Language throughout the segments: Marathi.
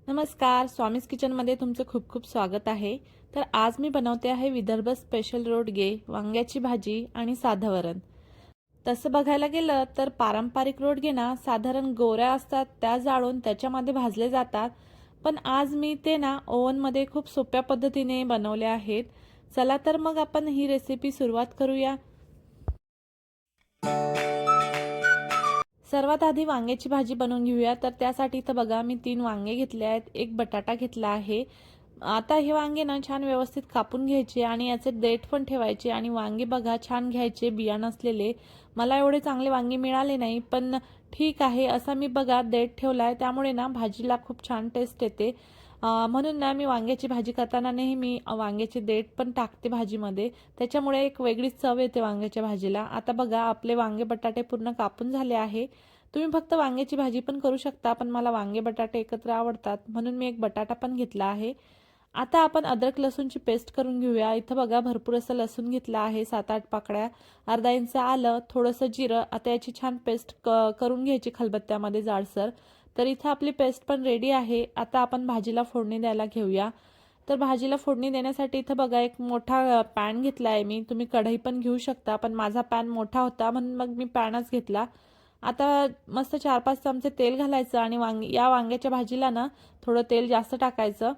नमस्कार, स्वामीज किचनमध्ये तुमचं खूप खूप स्वागत आहे। तर आज मी बनवते आहे विदर्भ स्पेशल रोडगे, वांग्याची भाजी आणि साधं वरण। तसं बघायला गेलं तर पारंपरिक रोडगे ना साधारण गोऱ्या असतात, त्या जाळून त्याच्यामध्ये भाजले जातात। पण आज मी ते ना ओव्हनमध्ये खूप सोप्या पद्धतीने बनवले आहेत। चला तर मग आपण ही रेसिपी सुरुवात करूया। सर्वात आधी वांग्याची भाजी बनवून घेऊया। तर त्यासाठी इथं बघा मी 3 वांगे घेतले आहेत, एक बटाटा घेतला आहे। आता हे वांगे ना छान व्यवस्थित कापून घ्यायचे आणि याचे देठ पण ठेवायचे आणि वांगे बघा छान घ्यायचे बिया नसलेले। मला एवढे चांगले वांगे मिळाले नाही, पण ठीक आहे, असा मी बघा देठ ठेवलाय, त्यामुळे ना भाजीला खूप छान टेस्ट येते। म्हणून ना मी वांग्याची भाजी करताना नेहमी वांग्याचे देठ पण टाकते भाजीमध्ये, त्याच्यामुळे एक वेगळीच चव येते वांग्याच्या भाजीला। आता बघा आपले वांगे बटाटे पूर्ण कापून झाले आहे। तुम्ही फक्त वांग्याची भाजी पण करू शकता, पण मला वांगे बटाटे एकत्र आवडतात म्हणून मी एक बटाटा पण घेतला आहे। आता आपण अद्रक लसूणची पेस्ट करून घेऊया। इथं बघा भरपूर असं लसूण घेतला आहे, 7-8 पाकळ्या, अर्धा इंच आलं, थोडंसं जिरं। आता याची छान पेस्ट करून घ्यायची खलबत्त्यामध्ये जाडसर। तर इथं आपली पेस्ट पण रेडी आहे। आता आपण भाजीला फोडणी द्यायला घेऊया। तर भाजीला फोडणी देण्यासाठी इथं बघा एक मोठा पॅन घेतला आहे मी, तुम्ही कढई पण घेऊ शकता, पण माझा पॅन मोठा होता म्हणून मग मी पॅनच घेतला। आता मस्त 4-5 चमचे तेल घालायचं आणि या वांग्याच्या भाजीला ना थोडं तेल जास्त टाकायचं।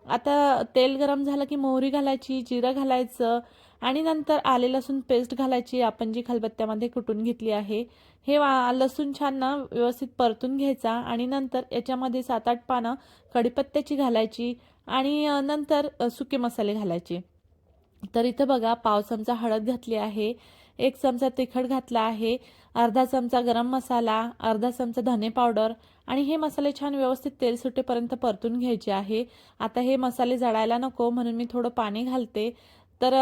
आता तेल गरम झालं की मोहरी घालायची, जिरं घालायचं आणि नंतर आले लसूण पेस्ट घालायची, आपण जी खलबत्त्यामध्ये कुटून घेतली आहे। हे लसूण छान ना व्यवस्थित परतून घ्यायचा आणि नंतर याच्यामध्ये 7-8 पानं कढीपत्त्याची घालायची आणि नंतर सुके मसाले घालायचे। तर इथं बघा पाव चमचा हळद घातली आहे, 1 चमचा तिखट घातला आहे, अर्धा चमचा गरम मसाला, अर्धा चमचा धने पावडर आणि हे मसाले छान व्यवस्थित तेल सुटेपर्यंत परतून घ्यायचे आहे। आता हे मसाले जळायला नको म्हणून मी थोडं पाणी घालते। तर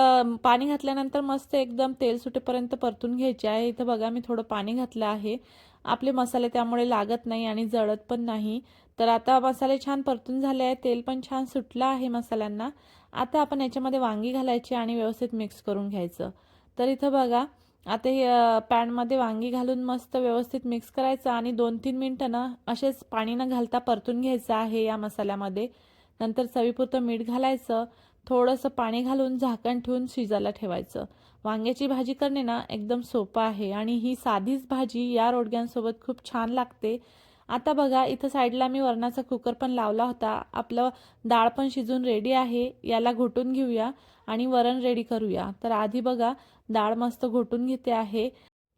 पाणी घातल्यानंतर मस्त एकदम तेल सुटेपर्यंत परतून घ्यायचे आहे। इथं बघा मी थोडं पाणी घातलं आहे, आपले मसाले त्यामुळे लागत नाही आणि जळत पण नाही। तर आता मसाले छान परतून झाले आहेत, तेल पण छान सुटलं आहे मसाल्यांना। आता आपण याच्यामध्ये वांगी घालायची आणि व्यवस्थित मिक्स करून घ्यायचं। तर इथं बघा आता हे पॅनमध्ये वांगी घालून मस्त व्यवस्थित मिक्स करायचं आणि 2-3 मिनिटं ना असेच पाणी न घालता परतून घ्यायचं आहे या मसाल्यामध्ये। नंतर चवीपुरतं मीठ घालायचं, थोडंसं पाणी घालून झाकण ठेवून शिजायला ठेवायचं। वांग्याची भाजी करणे ना एकदम सोपं आहे आणि ही साधीच भाजी या रोडग्यांसोबत खूप छान लागते। आता बघा इथं साईडला मी वरणाचा कुकर पण लावला होता, आपलं डाळ पण शिजून रेडी आहे। याला घोटून घेऊया आणि वरण रेडी करूया। तर आधी बघा डाळ मस्त घोटून घेते आहे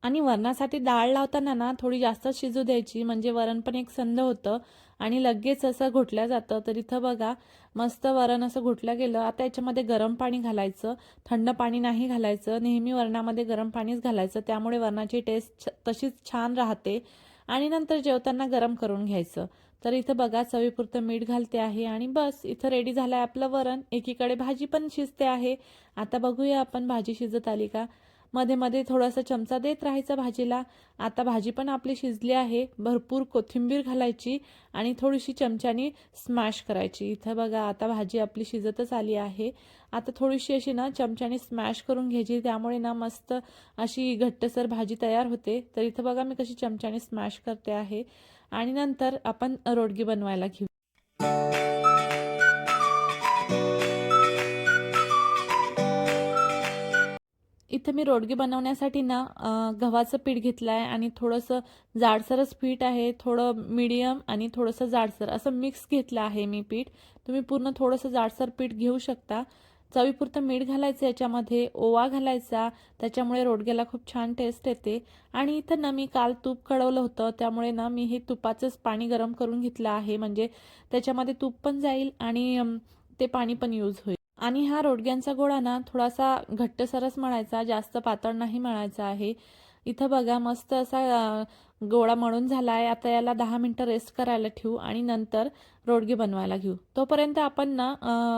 आणि वरणासाठी डाळ लावताना ना थोडी जास्त शिजू द्यायची, म्हणजे वरण पण एक संध होतं आणि लगेच असं घोटलं जातं। तर इथं बघा मस्त वरण असं घोटलं गेलं। आता याच्यामध्ये गरम पाणी घालायचं, थंड पाणी नाही घालायचं, नेहमी वरणामध्ये गरम पाणीच घालायचं, त्यामुळे वरणाची टेस्ट तशीच छान राहते आणि नंतर जेवताना गरम करून घ्यायचं। तर इथं बघा चवीपुरतं मीठ घालते आहे आणि बस इथं रेडी झालं आहे आपलं वरण। एकीकडे भाजी पण शिजते आहे। आता बघूया आपण भाजी शिजत आली का, मध्ये मध्ये थोडासा चमचा देत राहायचा भाजीला। आता भाजी पण आपली शिजली आहे, भरपूर कोथिंबीर घालायची आणि थोडीशी चमच्यानी स्मॅश करायची। इथं बघा आता भाजी आपली शिजतच आली आहे। आता थोडीशी अशी ना चमच्यानी स्मॅश करून घ्यायची, त्यामुळे ना मस्त अशी घट्टसर भाजी तयार होते। तर इथं बघा मी कशी चमच्यानी स्मॅश करते आहे आणि नंतर आपण रोडगी बनवायला घेऊ। इथं मी रोडगे बनवण्यासाठी ना गव्हाचं पीठ घेतलं आहे आणि थोडंसं जाडसरच पीठ आहे, थोडं मीडियम आणि थोडंसं जाडसर असं मिक्स घेतलं आहे मी पीठ। तुम्ही पूर्ण थोडंसं जाडसर पीठ घेऊ शकता। चवीपुरतं मीठ घालायचं, याच्यामध्ये ओवा घालायचा, त्याच्यामुळे रोडग्याला खूप छान टेस्ट येते। आणि इथं ना मी काल तूप कढवलं होतं, त्यामुळे ना मी हे तुपाचंच पाणी गरम करून घेतलं आहे, म्हणजे त्याच्यामध्ये तूप पण जाईल आणि ते पाणी पण यूज होईल। आणि हा रोडग्यांचा गोळा ना थोडासा घट्टसरच मळायचा, जास्त पातळ नाही मळायचा आहे। इथं बघा मस्त असा गोळा मळून झाला आहे। आता याला 10 मिनिटं रेस्ट करायला ठेवू आणि नंतर रोडगे बनवायला घेऊ। तोपर्यंत आपण ना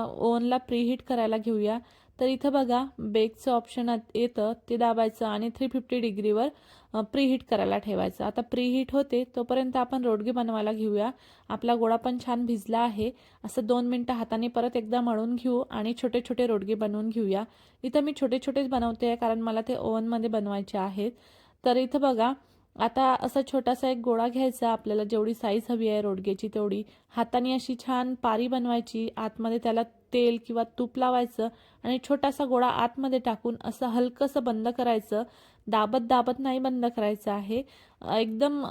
ओव्हनला प्रीहीट करायला घेऊया। तर इथं बघा बेकचं ऑप्शन येतं, ते दाबायचं आणि 350 डिग्रीवर प्रीहीट करायला ठेवायचं। आता प्रीहीट होते तोपर्यंत आपण रोडगे बनवायला घेऊया। आपला गोळा पण छान भिजला आहे, असं 2 मिनिटं हाताने परत एकदा मळून घेऊ आणि छोटे छोटे रोडगे बनवून घेऊया। इथं मी छोटे छोटेच बनवते कारण मला ते ओव्हनमध्ये बनवायचे आहेत। तर इथं बघा आता असा छोटासा एक गोळा घ्यायचा, आपल्याला जेवढी साईज हवी आहे रोडगेची तेवढी. हाताने अशी छान पारी बनवायची, आतमध्ये त्याला तेल किंवा तूप लावायचं आणि छोटासा गोळा आतमध्ये टाकून असं हलकंसं बंद करायचं. दाबत दाबत नाही बंद करायचं आहे. एकदम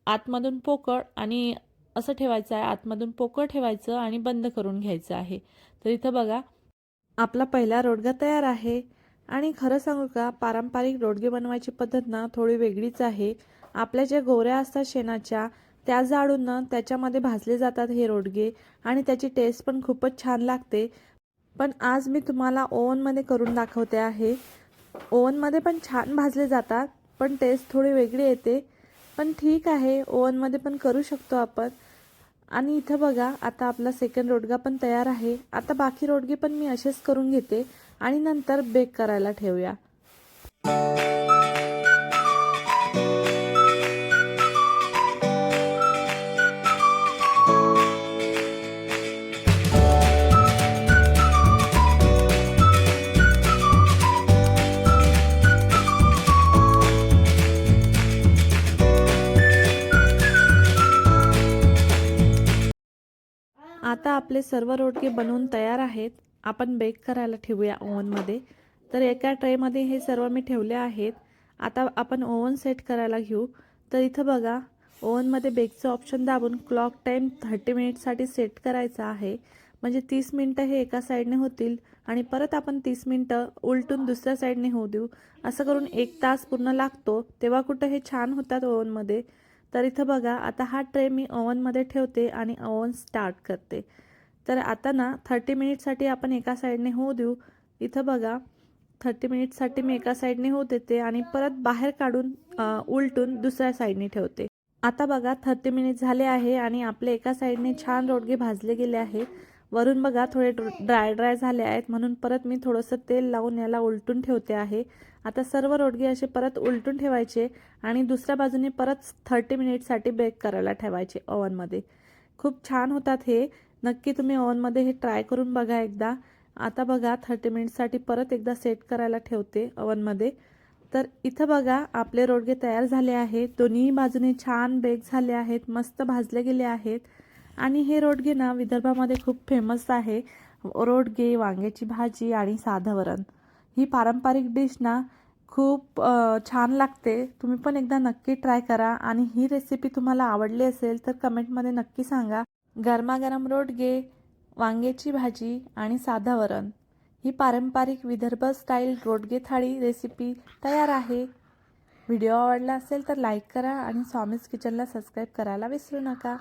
आतमधून पोकळ आणि असं ठेवायचं आहे, आतमधून पोकळ ठेवायचं आणि बंद करून घ्यायचं आहे. तर इथं बघा आपला पहिला रोडगा तयार आहे. आणि खरं सांगू का, पारंपरिक रोडगे बनवायची पद्धत ना थोडी वेगळीच आहे. आपल्या ज्या गोवऱ्या असतात शेणाच्या, त्या जाळून ना त्याच्यामध्ये भाजले जातात हे रोडगे आणि त्याची टेस्ट पण खूपच छान लागते. पण आज मी तुम्हाला ओव्हनमध्ये करून दाखवते आहे. ओव्हनमध्ये पण छान भाजले जातात, पण टेस्ट थोडी वेगळी येते. पण ठीक आहे, ओव्हनमध्ये पण करू शकतो आपण. आणि इथं बघा आता आपला सेकंड रोडगा पण तयार आहे. आता बाकी रोडगे पण मी असेच करून घेते आणि नंतर बेक करायला ठेवूया. आता आपले सर्व रोडगे बनवून तयार आहेत. आपण बेक करायला ठेवूया ओव्हनमध्ये. तर एका ट्रेमध्ये हे सर्व मी ठेवले आहेत. आता आपण ओव्हन सेट करायला घेऊ. तर इथं बघा ओव्हनमध्ये बेकचं ऑप्शन दाबून क्लॉक टाईम 30 मिनिटसाठी सेट करायचा आहे. म्हणजे 30 मिनटं हे एका साईडने होतील आणि परत आपण 30 मिनटं उलटून दुसऱ्या साईडने होऊ देऊ. असं करून 1 तास पूर्ण लागतो. तेव्हा कुठं हे छान होतात ओव्हनमध्ये. तर इथं बघा आता हा ट्रे मी ओव्हनमध्ये ठेवते आणि ओव्हन स्टार्ट करते. तर आता ना 30 मिनिटसाठी आपण एका साईडने होऊ देऊ. इथं बघा 30 मिनिटसाठी मी एका साईडने होऊ देते आणि परत बाहेर काढून उलटून दुसऱ्या साईडने ठेवते. आता बघा 30 मिनिट झाले आहे आणि आपले एका साईडने छान रोडगे भाजले गेले आहेत. वरून बघा थोडे ड्राय झाले आहेत, म्हणून परत मी थोडंसं तेल लावून याला उलटून ठेवते आहे. आता सर्व रोडगे असे परत उलटून ठेवायचे आणि दुसऱ्या बाजूने परत 30 मिनिटसाठी बेक करायला ठेवायचे ओव्हनमध्ये. खूप छान होतात हे. नक्की तुम्ही ओव्हनमध्ये हे ट्राय करून बघा एकदा. आता बघा 30 मिनिटसाठी परत एकदा सेट करायला ठेवते ओव्हनमध्ये. तर इथं बघा आपले रोडगे तयार झाले आहेत. दोन्ही बाजूने छान बेक झाले आहेत, मस्त भाजले गेले आहेत. आणि हे रोडगे ना विदर्भामध्ये खूप फेमस आहे. रोडगे, वांग्याची भाजी आणि साधं वरण. ही पारंपरिक डिश ना खूप छान लागते. तुम्ही पण एकदा नक्की ट्राय करा आणि ही रेसिपी तुम्हाला आवडली असेल तर कमेंटमध्ये नक्की सांगा. गरमागरम रोडगे, वांग्याची भाजी आणि साधं वरण ही पारंपरिक विदर्भ स्टाईल रोडगे थाळी रेसिपी तयार आहे. व्हिडिओ आवडला असेल तर लाईक करा आणि स्वामीज किचनला सबस्क्राईब करायला विसरू नका.